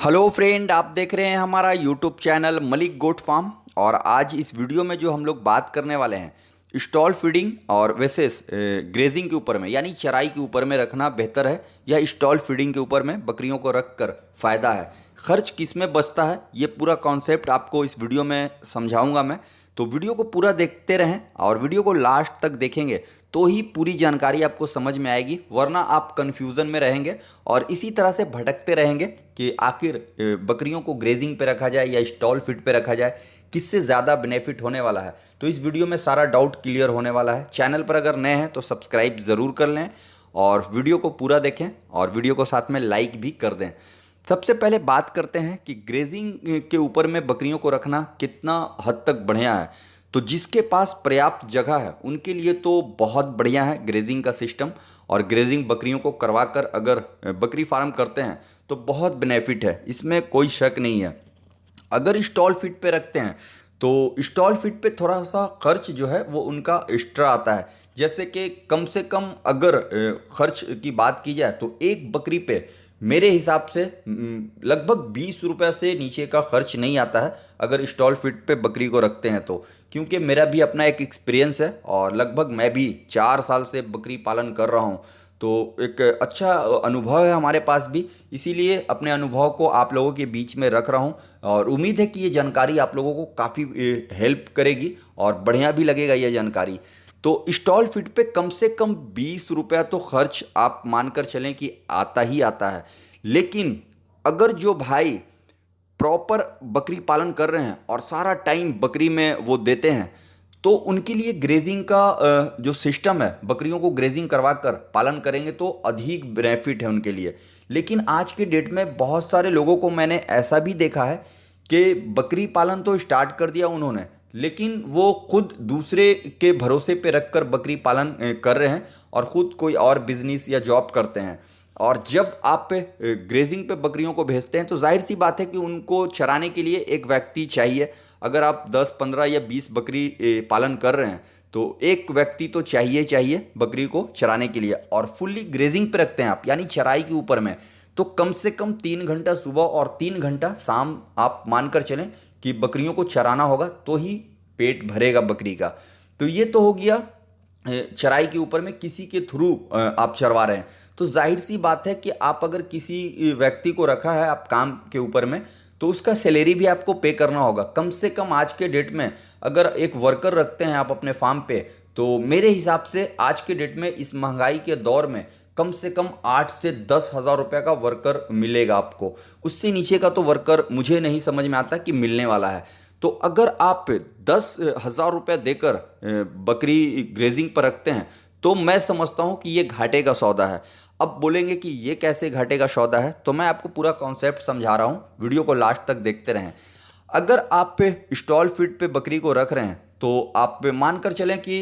Hello friend, आप देख रहे हैं हमारा YouTube channel Malik goat farm. और आज इस वीडियो में जो हम लोग बात करने वाले हैं स्टॉल फीडिंग और वेसेस ग्रेजिंग के ऊपर में, यानी चराई के ऊपर में रखना बेहतर है या स्टॉल फीडिंग के ऊपर में बकरियों को रख कर फ़ायदा है, खर्च किस में बचता है, ये पूरा कॉन्सेप्ट आपको इस वीडियो में समझाऊंगा मैं। तो वीडियो को पूरा देखते रहें और वीडियो को लास्ट तक देखेंगे तो ही पूरी जानकारी आपको समझ में आएगी, वरना आप कन्फ्यूज़न में रहेंगे और इसी तरह से भटकते रहेंगे कि आखिर बकरियों को ग्रेजिंग पे रखा जाए या स्टॉल फीड पे रखा जाए, किससे ज़्यादा बेनिफिट होने वाला है। तो इस वीडियो में सारा डाउट क्लियर होने वाला है। चैनल पर अगर नए हैं तो सब्सक्राइब ज़रूर कर लें और वीडियो को पूरा देखें और वीडियो को साथ में लाइक भी कर दें। सबसे पहले बात करते हैं कि ग्रेजिंग के ऊपर में बकरियों को रखना कितना हद तक बढ़िया है। तो जिसके पास पर्याप्त जगह है उनके लिए तो बहुत बढ़िया है ग्रेजिंग का सिस्टम। और ग्रेजिंग बकरियों को करवा कर अगर बकरी फार्म करते हैं तो बहुत बेनिफिट है, इसमें कोई शक नहीं है। अगर स्टॉल फीड पे रखते हैं तो स्टॉल फीड पे थोड़ा सा खर्च जो है वो उनका एक्स्ट्रा आता है। जैसे कि कम से कम अगर खर्च की बात की जाए तो एक बकरी पे मेरे हिसाब से लगभग 20 रुपये से नीचे का खर्च नहीं आता है अगर स्टॉल फीड पे बकरी को रखते हैं तो। क्योंकि मेरा भी अपना एक एक्सपीरियंस है और लगभग मैं भी 4 साल से बकरी पालन कर रहा हूँ, तो एक अच्छा अनुभव है हमारे पास भी, इसीलिए अपने अनुभव को आप लोगों के बीच में रख रहा हूँ और उम्मीद है कि ये जानकारी आप लोगों को काफ़ी हेल्प करेगी और बढ़िया भी लगेगा ये जानकारी। तो स्टॉल फीड पे कम से कम 20 रुपया तो खर्च आप मानकर चलें कि आता ही आता है। लेकिन अगर जो भाई प्रॉपर बकरी पालन कर रहे हैं और सारा टाइम बकरी में वो देते हैं तो उनके लिए ग्रेजिंग का जो सिस्टम है, बकरियों को ग्रेजिंग करवा कर पालन करेंगे तो अधिक बेनिफिट है उनके लिए। लेकिन आज के डेट में बहुत सारे लोगों को मैंने ऐसा भी देखा है कि बकरी पालन तो स्टार्ट कर दिया उन्होंने, लेकिन वो खुद दूसरे के भरोसे पे रख कर बकरी पालन कर रहे हैं और ख़ुद कोई और बिजनेस या जॉब करते हैं। और जब आप ग्रेजिंग पे बकरियों को भेजते हैं तो जाहिर सी बात है कि उनको चराने के लिए एक व्यक्ति चाहिए। अगर आप 10, 15 या 20 बकरी पालन कर रहे हैं तो एक व्यक्ति तो चाहिए चाहिए बकरी को चराने के लिए। और फुल्ली ग्रेजिंग पे रखते हैं आप, यानी चराई के ऊपर में, तो कम से कम 3 घंटा सुबह और 3 घंटा शाम आप मानकर चलें कि बकरियों को चराना होगा तो ही पेट भरेगा बकरी का। तो ये तो हो गया चराई के ऊपर में किसी के थ्रू आप चरवा रहे हैं। तो जाहिर सी बात है कि आप अगर किसी व्यक्ति को रखा है आप काम के ऊपर में तो उसका सैलरी भी आपको पे करना होगा। कम से कम आज के डेट में अगर एक वर्कर रखते हैं आप अपने फार्म पे तो मेरे हिसाब से आज के डेट में इस महंगाई के दौर में कम से कम 8 से 10 हज़ार रुपये का वर्कर मिलेगा आपको। उससे नीचे का तो वर्कर मुझे नहीं समझ में आता कि मिलने वाला है। तो अगर आप 10,000 रुपये देकर बकरी ग्रेजिंग पर रखते हैं तो मैं समझता हूं कि ये घाटे का सौदा है। अब बोलेंगे कि ये कैसे घाटे का सौदा है, तो मैं आपको पूरा कॉन्सेप्ट समझा रहा हूं, वीडियो को लास्ट तक देखते रहें। अगर आप स्टॉल फीड पे बकरी को रख रहे हैं तो आप मानकर चलें कि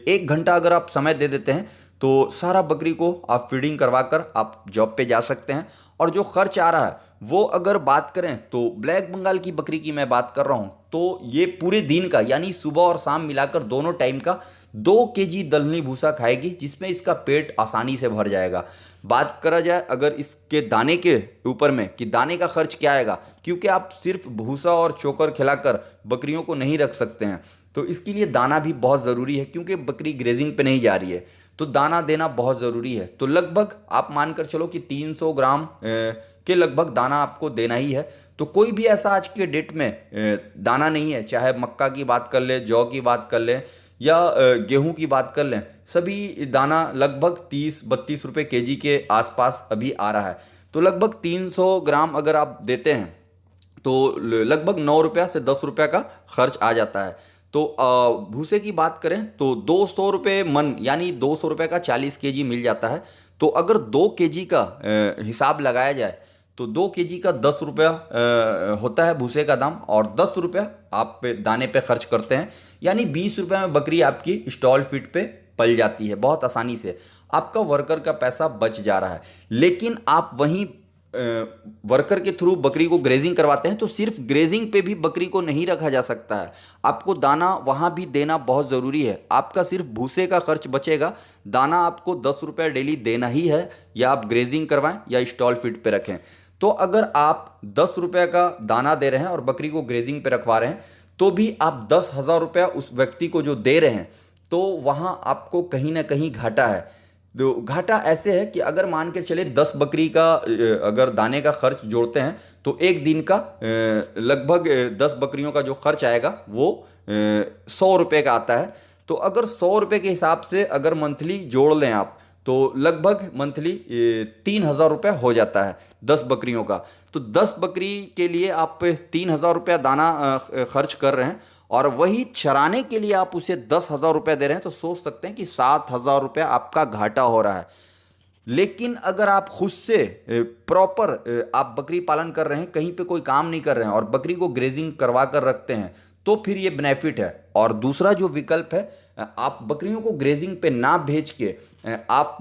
1 घंटा अगर आप समय दे देते हैं तो सारा बकरी को आप फीडिंग करवा कर आप जॉब पे जा सकते हैं। और जो खर्च आ रहा है वो अगर बात करें तो ब्लैक बंगाल की बकरी की मैं बात कर रहा हूं तो ये पूरे दिन का, यानी सुबह और शाम मिलाकर दोनों टाइम का 2 केजी दलहनी भूसा खाएगी, जिसमें इसका पेट आसानी से भर जाएगा। बात करा जाए अगर इसके दाने के ऊपर में कि दाने का खर्च क्या आएगा, क्योंकि आप सिर्फ भूसा और चोकर खिलाकर बकरियों को नहीं रख सकते हैं, तो इसके लिए दाना भी बहुत ज़रूरी है। क्योंकि बकरी ग्रेजिंग पे नहीं जा रही है तो दाना देना बहुत ज़रूरी है। तो लगभग आप मानकर चलो कि 300 ग्राम के लगभग दाना आपको देना ही है। तो कोई भी ऐसा आज के डेट में दाना नहीं है, चाहे मक्का की बात कर ले, जौ की बात कर ले या गेहूं की बात कर लें, सभी दाना लगभग 30-32 रुपये केजी के आसपास अभी आ रहा है। तो लगभग 300 ग्राम अगर आप देते हैं तो लगभग 9 रुपया से 10 रुपया का खर्च आ जाता है। तो भूसे की बात करें तो 200 रुपये मन, यानी 200 रुपये का 40 केजी मिल जाता है। तो अगर 2 केजी का हिसाब लगाया जाए तो 2 केजी का 10 रुपया होता है भूसे का दाम, और 10 रुपया आप दाने पे खर्च करते हैं, यानी 20 रुपये में बकरी आपकी स्टॉल फीड पे पल जाती है बहुत आसानी से। आपका वर्कर का पैसा बच जा रहा है। लेकिन आप वहीं वर्कर के थ्रू बकरी को ग्रेजिंग करवाते हैं तो सिर्फ ग्रेजिंग पे भी बकरी को नहीं रखा जा सकता है, आपको दाना वहाँ भी देना बहुत ज़रूरी है। आपका सिर्फ भूसे का खर्च बचेगा, दाना आपको 10 रुपये डेली देना ही है, या आप ग्रेजिंग करवाएं या स्टॉल फीड पे रखें। तो अगर आप 10 रुपये का दाना दे रहे हैं और बकरी को ग्रेजिंग पे रखवा रहे हैं तो भी आप 10,000 रुपया उस व्यक्ति को जो दे रहे हैं, तो वहाँ आपको कहीं ना कहीं घाटा है। तो घाटा ऐसे है कि अगर मान के चले 10 बकरी का अगर दाने का खर्च जोड़ते हैं तो एक दिन का लगभग 10 बकरियों का जो खर्च आएगा वो 100 रुपये का आता है। तो अगर 100 रुपये के हिसाब से अगर मंथली जोड़ लें आप तो लगभग मंथली 3,000 रुपया हो जाता है 10 बकरियों का। तो 10 बकरी के लिए आप 3,000 रुपया दाना खर्च कर रहे हैं और वही चराने के लिए आप उसे 10,000 रुपया दे रहे हैं, तो सोच सकते हैं कि 7,000 रुपया आपका घाटा हो रहा है। लेकिन अगर आप खुद से प्रॉपर आप बकरी पालन कर रहे हैं, कहीं पे कोई काम नहीं कर रहे हैं और बकरी को ग्रेजिंग करवा कर रखते हैं, तो फिर ये बेनिफिट है। और दूसरा जो विकल्प है, आप बकरियों को ग्रेजिंग पे ना भेज के आप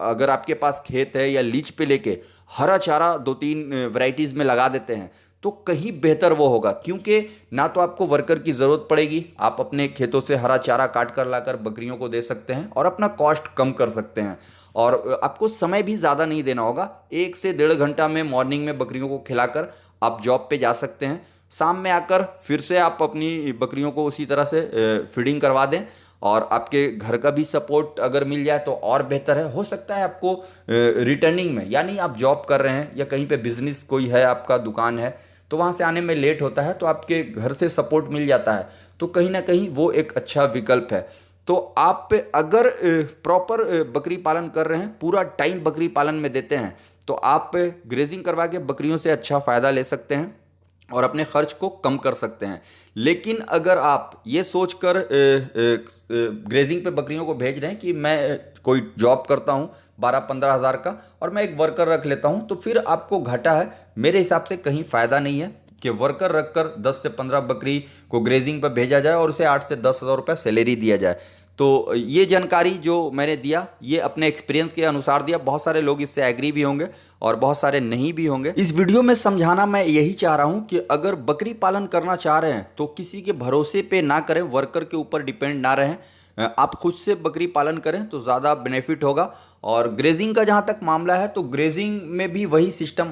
अगर आपके पास खेत है या लीज पे लेके हरा चारा 2-3 वैरायटीज़ में लगा देते हैं तो कहीं बेहतर वो होगा, क्योंकि ना तो आपको वर्कर की ज़रूरत पड़ेगी, आप अपने खेतों से हरा चारा काट कर लाकर बकरियों को दे सकते हैं और अपना कॉस्ट कम कर सकते हैं। और आपको समय भी ज़्यादा नहीं देना होगा, 1 से 1.5 घंटा में मॉर्निंग में बकरियों को खिलाकर आप जॉब पे जा सकते हैं। शाम में आकर फिर से आप अपनी बकरियों को उसी तरह से फीडिंग करवा दें और आपके घर का भी सपोर्ट अगर मिल जाए तो और बेहतर है। हो सकता है आपको रिटर्निंग में, यानी आप जॉब कर रहे हैं या कहीं पे बिजनेस कोई है, आपका दुकान है, तो वहाँ से आने में लेट होता है, तो आपके घर से सपोर्ट मिल जाता है, तो कहीं ना कहीं वो एक अच्छा विकल्प है। तो आप अगर प्रॉपर बकरी पालन कर रहे हैं, पूरा टाइम बकरी पालन में देते हैं, तो आप ग्रेजिंग करवा के बकरियों से अच्छा फ़ायदा ले सकते हैं और अपने खर्च को कम कर सकते हैं। लेकिन अगर आप ये सोचकर ग्रेजिंग पे बकरियों को भेज रहे हैं कि मैं कोई जॉब करता हूँ 12-15 हज़ार का और मैं एक वर्कर रख लेता हूँ, तो फिर आपको घाटा है। मेरे हिसाब से कहीं फ़ायदा नहीं है कि वर्कर रखकर 10 से 15 बकरी को ग्रेजिंग पर भेजा जाए और उसे 8 से 10 हज़ार रुपये सैलरी दिया जाए। तो ये जानकारी जो मैंने दिया, ये अपने एक्सपीरियंस के अनुसार दिया। बहुत सारे लोग इससे एग्री भी होंगे और बहुत सारे नहीं भी होंगे। इस वीडियो में समझाना मैं यही चाह रहा हूँ कि अगर बकरी पालन करना चाह रहे हैं तो किसी के भरोसे पे ना करें, वर्कर के ऊपर डिपेंड ना रहें, आप खुद से बकरी पालन करें तो ज़्यादा बेनिफिट होगा। और ग्रेजिंग का जहाँ तक मामला है, तो ग्रेजिंग में भी वही सिस्टम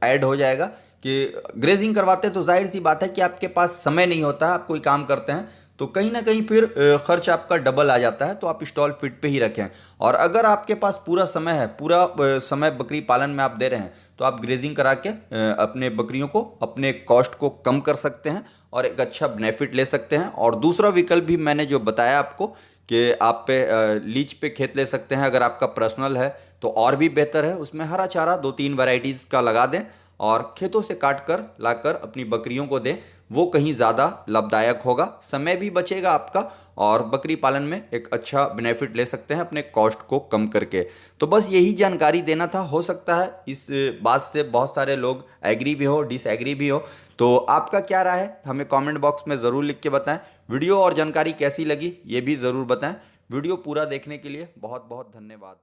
ऐड हो जाएगा कि ग्रेजिंग करवाते हैं तो जाहिर सी बात है कि आपके पास समय नहीं होता है, आप कोई काम करते हैं, तो कहीं ना कहीं फिर खर्च आपका डबल आ जाता है। तो आप स्टॉल फिट पे ही रखें। और अगर आपके पास पूरा समय है, पूरा समय बकरी पालन में आप दे रहे हैं, तो आप ग्रेजिंग करा के अपने बकरियों को, अपने कॉस्ट को कम कर सकते हैं और एक अच्छा बेनिफिट ले सकते हैं। और दूसरा विकल्प भी मैंने जो बताया आपको कि आप लीज पे खेत ले सकते हैं, अगर आपका पर्सनल है तो और भी बेहतर है। उसमें हरा चारा 2-3 वैरायटीज़ का लगा दें और खेतों से काट कर लाकर अपनी बकरियों को दें, वो कहीं ज़्यादा लाभदायक होगा, समय भी बचेगा आपका और बकरी पालन में एक अच्छा बेनिफिट ले सकते हैं अपने कॉस्ट को कम करके। तो बस यही जानकारी देना था। हो सकता है इस बात से बहुत सारे लोग एग्री भी हो, डिसएग्री भी हो, तो आपका क्या राय है हमें कमेंट बॉक्स में ज़रूर लिख के बताएं। वीडियो और जानकारी कैसी लगी ये भी ज़रूर बताएं। वीडियो पूरा देखने के लिए बहुत बहुत धन्यवाद।